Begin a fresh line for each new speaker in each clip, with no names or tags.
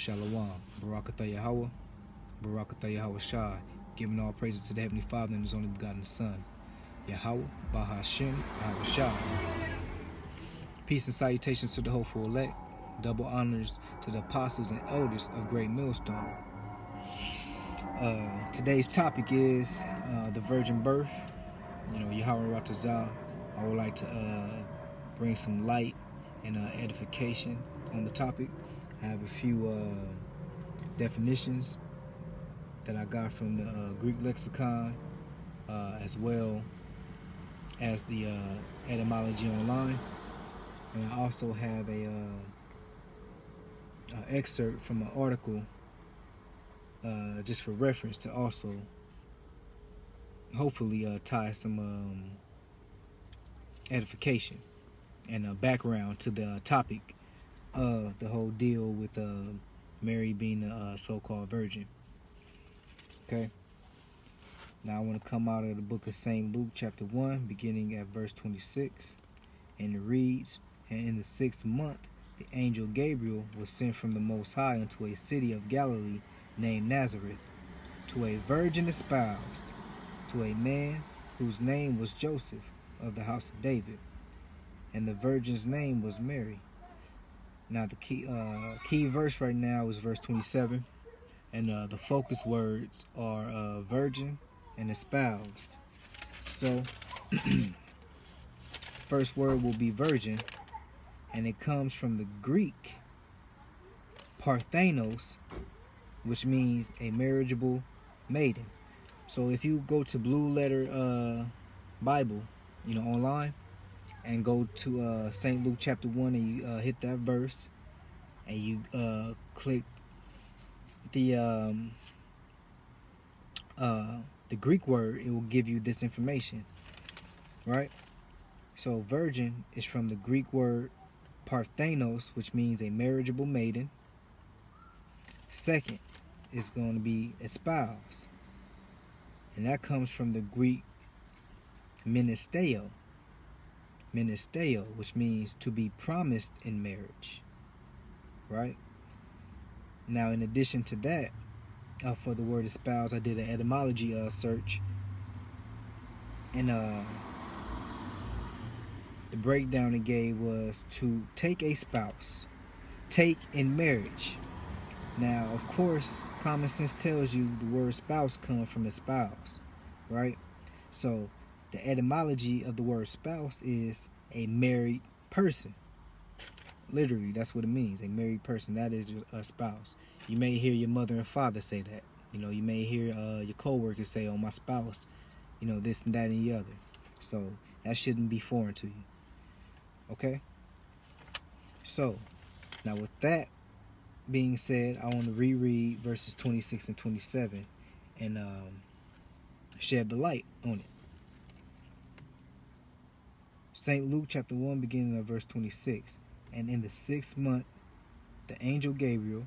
Shalom. Barakatah Yahweh. Barakatah Yahweh Shai. Giving all praises to the Heavenly Father and His only begotten Son, Yahweh, Bahashem, Yahweh Shai. Peace and salutations to the hopeful elect. Double honors to the apostles and elders of Great Millstone. Today's topic is the virgin birth. Yahweh Ratazah. I would like to bring some light and edification on the topic. I have a few definitions that I got from the Greek lexicon, as well as the etymology online. And I also have a excerpt from an article just for reference to also hopefully tie some edification and background to the topic of the whole deal with Mary being a so-called virgin. Okay. Now I want to come out of the book of St. Luke chapter 1, beginning at verse 26. And it reads, "And in the 6th month, the angel Gabriel was sent from the Most High unto a city of Galilee named Nazareth, to a virgin espoused to a man whose name was Joseph, of the house of David. And the virgin's name was Mary." Now the key verse right now is verse 27. And the focus words are virgin and espoused. So, first word will be virgin, and it comes from the Greek parthenos, which means a marriageable maiden. So if you go to Blue Letter Bible, online, and go to St. Luke chapter 1 and you hit that verse, and you click the Greek word, it will give you this information, right? So virgin is from the Greek word parthenos, which means a marriageable maiden. Second is going to be espoused, and that comes from the Greek ministeo, which means to be promised in marriage, right? Now, in addition to that, for the word espouse, I did an etymology search, and the breakdown it gave was to take a spouse, take in marriage. Now, of course, common sense tells you the word spouse comes from espouse, right? So, the etymology of the word spouse is a married person. Literally, that's what it means, a married person. That is a spouse. You may hear your mother and father say that. You may hear your co-workers say, "Oh, my spouse, this and that and the other." So that shouldn't be foreign to you. Okay? So, now with that being said, I want to reread verses 26 and 27 and shed the light on it. St. Luke chapter 1, beginning at verse 26. "And in the 6th month, the angel Gabriel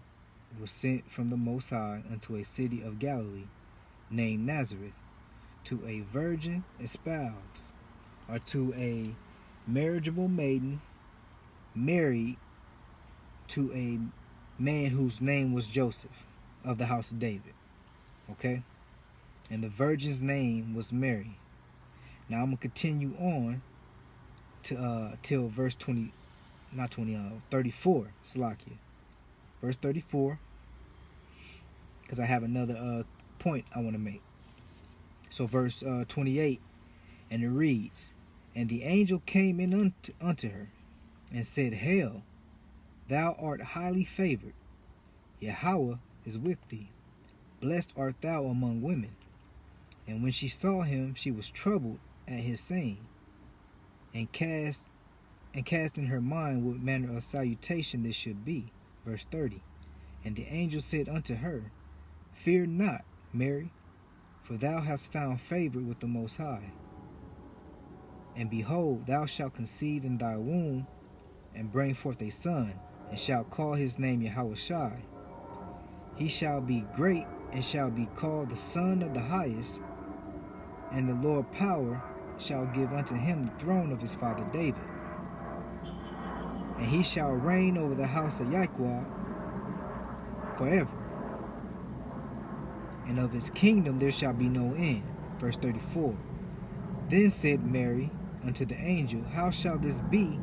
was sent from the Most High unto a city of Galilee named Nazareth, to a virgin espoused, or to a marriageable maiden married to a man whose name was Joseph, of the house of David." Okay? And the virgin's name was Mary. Now I'm going to continue on to till verse 34, Salakia. Verse 34, because I have another point I want to make. So verse 28, and it reads, "And the angel came in unto her, and said, Hail, thou art highly favored. Yahweh is with thee. Blessed art thou among women. And when she saw him, she was troubled at his saying, and cast in her mind what manner of salutation this should be." Verse 30, "And the angel said unto her, Fear not, Mary, for thou hast found favor with the Most High. And behold, thou shalt conceive in thy womb, and bring forth a son, and shalt call his name Yahushua. He shall be great, and shall be called the Son of the Highest, and the Lord power shall give unto him the throne of his father David. And he shall reign over the house of Yahweh forever, and of his kingdom there shall be no end. Verse 34. Then said Mary unto the angel, How shall this be,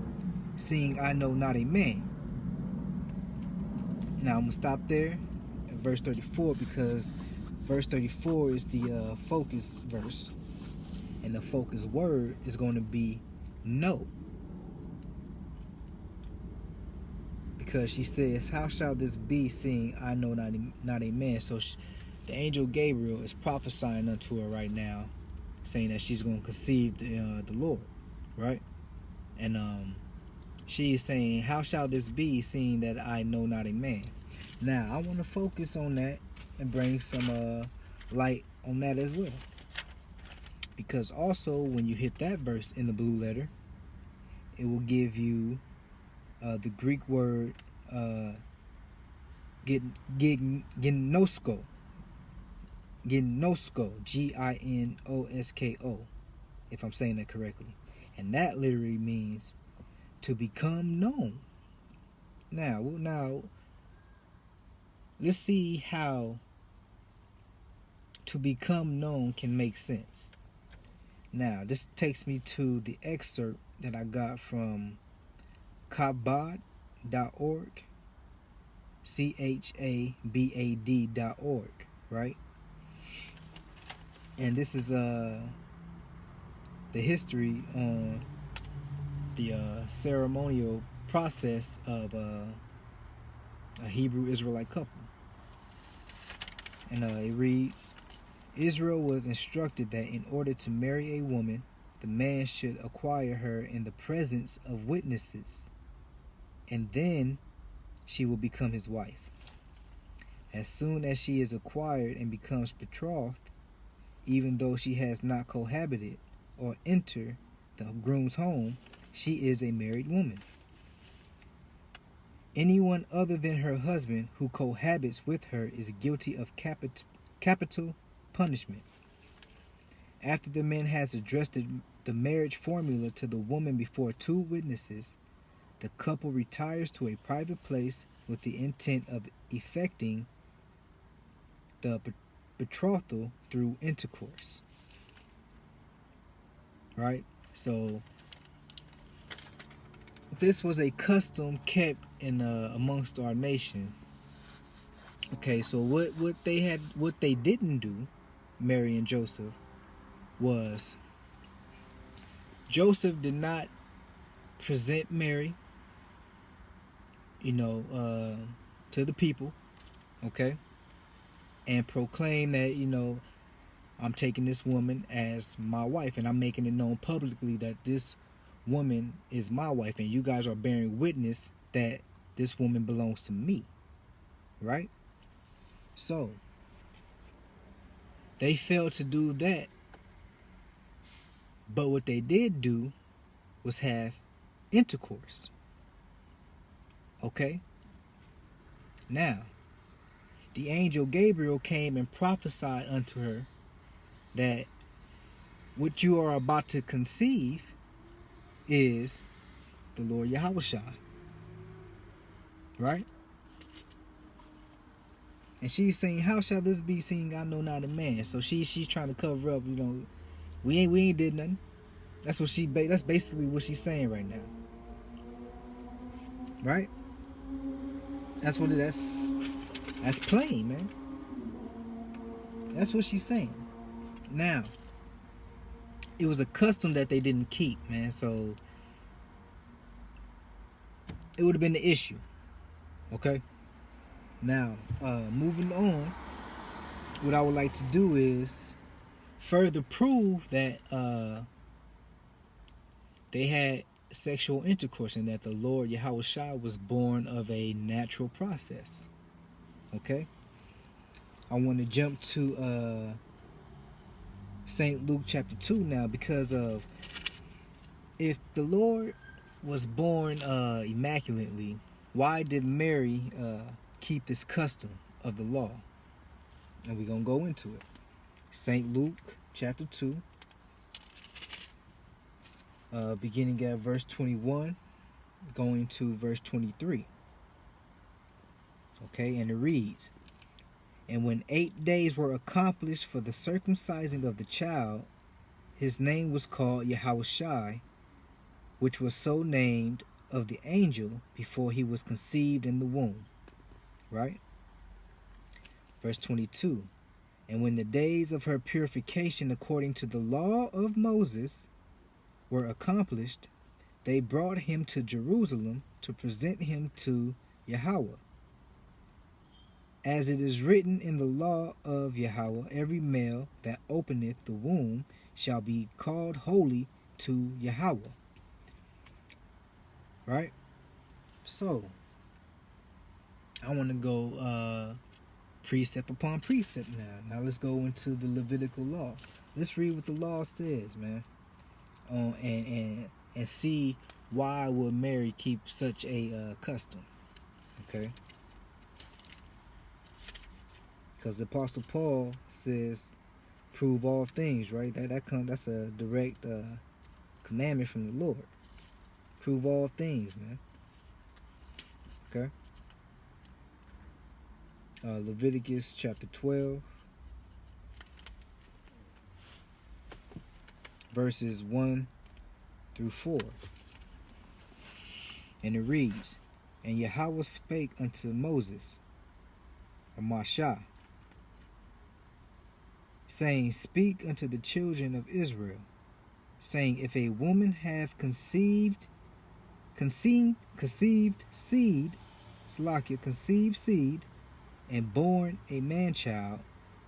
seeing I know not a man? Now I'm going to stop there at verse 34, because verse 34 is the focus verse, and the focus word is going to be no. Because she says, How shall this be, seeing I know not a man? So the angel Gabriel is prophesying unto her right now, saying that she's going to conceive the Lord, right? And she is saying, How shall this be, seeing that I know not a man? Now, I want to focus on that and bring some light on that as well. Because also, when you hit that verse in the blue letter, it will give you the Greek word ginosko, Ginosko, if I'm saying that correctly. And that literally means to become known. Now, let's see how to become known can make sense. Now, this takes me to the excerpt that I got from Chabad.org, Chabad.org, right? And this is the history on the ceremonial process of a Hebrew Israelite couple. And it reads, Israel was instructed that in order to marry a woman, the man should acquire her in the presence of witnesses, and then she will become his wife. As soon as she is acquired and becomes betrothed, even though she has not cohabited or entered the groom's home, she is a married woman. Anyone other than her husband who cohabits with her is guilty of capital punishment. After the man has addressed the marriage formula to the woman before two witnesses, the couple retires to a private place with the intent of effecting the betrothal through intercourse. Right? So this was a custom kept in amongst our nation. Okay, so what they didn't do, Mary and Joseph, was Joseph did not present Mary, to the people, okay, and proclaim that, I'm taking this woman as my wife, and I'm making it known publicly that this woman is my wife, and you guys are bearing witness that this woman belongs to me, right? So they failed to do that, but what they did do was have intercourse. Okay? Now, the angel Gabriel came and prophesied unto her that what you are about to conceive is the Lord Yahushua. Right? And she's saying, How shall this be, seeing I know not a man? So she's trying to cover up, we ain't did nothing. That's basically what she's saying right now. Right? That's plain, man. That's what she's saying. Now, it was a custom that they didn't keep, man, so it would have been the issue. Okay? Now, moving on, what I would like to do is further prove that they had sexual intercourse and that the Lord Yahushua was born of a natural process. Okay? I want to jump to St. Luke chapter 2 now, because of if the Lord was born immaculately, why did Mary keep this custom of the law? And we're going to go into it. St. Luke chapter 2, beginning at verse 21, going to verse 23. Okay, and it reads, "And when 8 days were accomplished for the circumcising of the child, his name was called Yahushai, which was so named of the angel before he was conceived in the womb." Right? Verse 22. "And when the days of her purification according to the law of Moses were accomplished, they brought him to Jerusalem to present him to Yahweh. As it is written in the law of Yahweh, every male that openeth the womb shall be called holy to Yahweh." Right? So, I want to go precept upon precept now. Now let's go into the Levitical law. Let's read what the law says, man. And see why would Mary keep such a custom. Okay? Because the Apostle Paul says, "Prove all things," right? That's a direct commandment from the Lord. Prove all things, man. Okay? Leviticus chapter 12, verses 1 through 4. And it reads, "And Yahweh spake unto Moses, or Mashah, saying, Speak unto the children of Israel, saying, If a woman have conceived seed, and born a man child,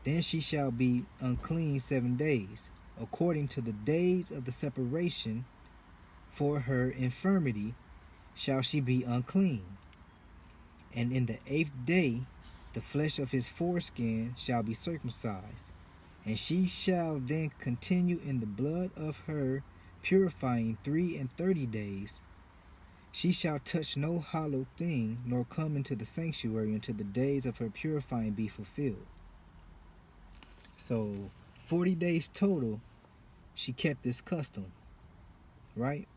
then she shall be unclean 7 days, according to the days of the separation. For her infirmity shall she be unclean. And in the 8th day the flesh of his foreskin shall be circumcised, and she shall then continue in the blood of her purifying 33 days. She shall touch no hollow thing, nor come into the sanctuary until the days of her purifying be fulfilled." So 40 days total she kept this custom, right?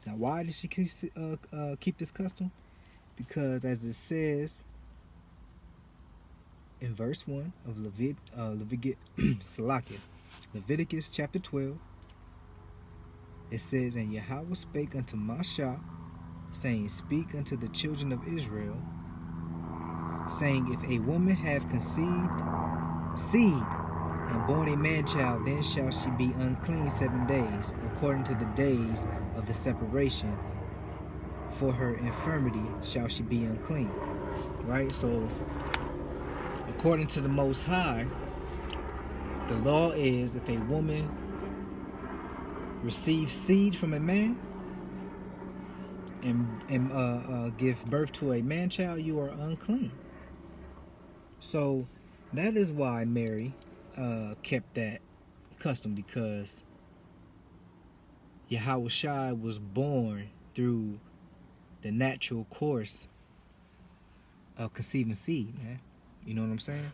Now why did she keep this custom? Because as it says in verse 1 of Leviticus chapter 12, it says, "And Yahweh spake unto Mashah, saying, Speak unto the children of Israel, saying, If a woman have conceived seed, and born a man child, then shall she be unclean 7 days, according to the days of the separation. For her infirmity shall she be unclean." Right? So, according to the Most High, the law is if a woman receives seed from a man and give birth to a man child, you are unclean. So that is why Mary kept that custom, because Yahushua was born through the natural course of conceiving seed, man. You know what I'm saying?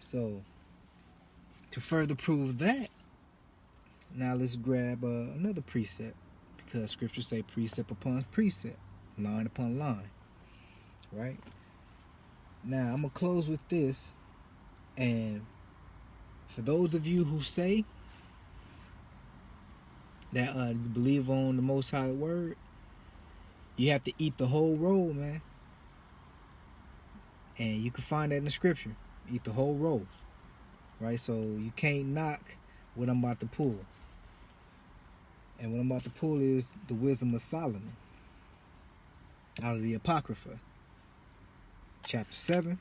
So to further prove that, now let's grab another precept, because scriptures say precept upon precept, line upon line, right? Now I'm gonna close with this, and for those of you who say that you believe on the Most High Word, you have to eat the whole roll, man. And you can find that in the scripture. Eat the whole roll, right? So you can't knock what I'm about to pull. And what I'm about to pull is the Wisdom of Solomon out of the Apocrypha, chapter 7.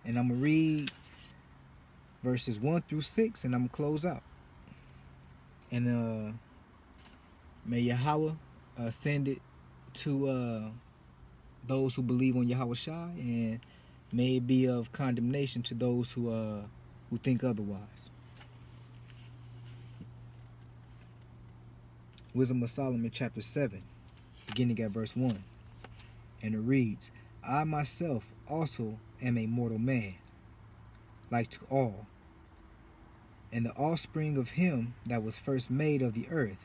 And I'm going to read verses 1 through 6, and I'm going to close out. And may Yahweh send it to those who believe on Yahushua, and may it be of condemnation to those who think otherwise. Wisdom of Solomon, chapter 7, beginning at verse 1. And it reads, "I myself also am a mortal man, like to all, and the offspring of him that was first made of the earth.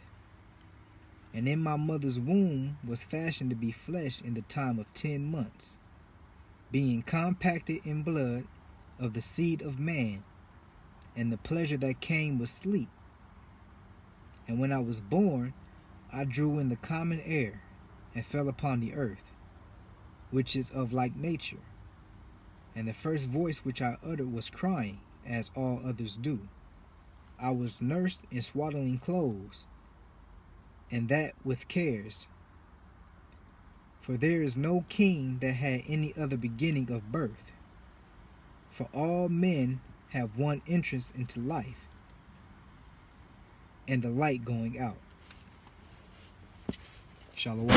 And in my mother's womb was fashioned to be flesh in the time of 10 months, being compacted in blood of the seed of man, and the pleasure that came was sleep. And when I was born, I drew in the common air, and fell upon the earth, which is of like nature. And the first voice which I uttered was crying, as all others do. I was nursed in swaddling clothes, and that with cares. For there is no king that had any other beginning of birth. For all men have one entrance into life, and the light going out. Shalom.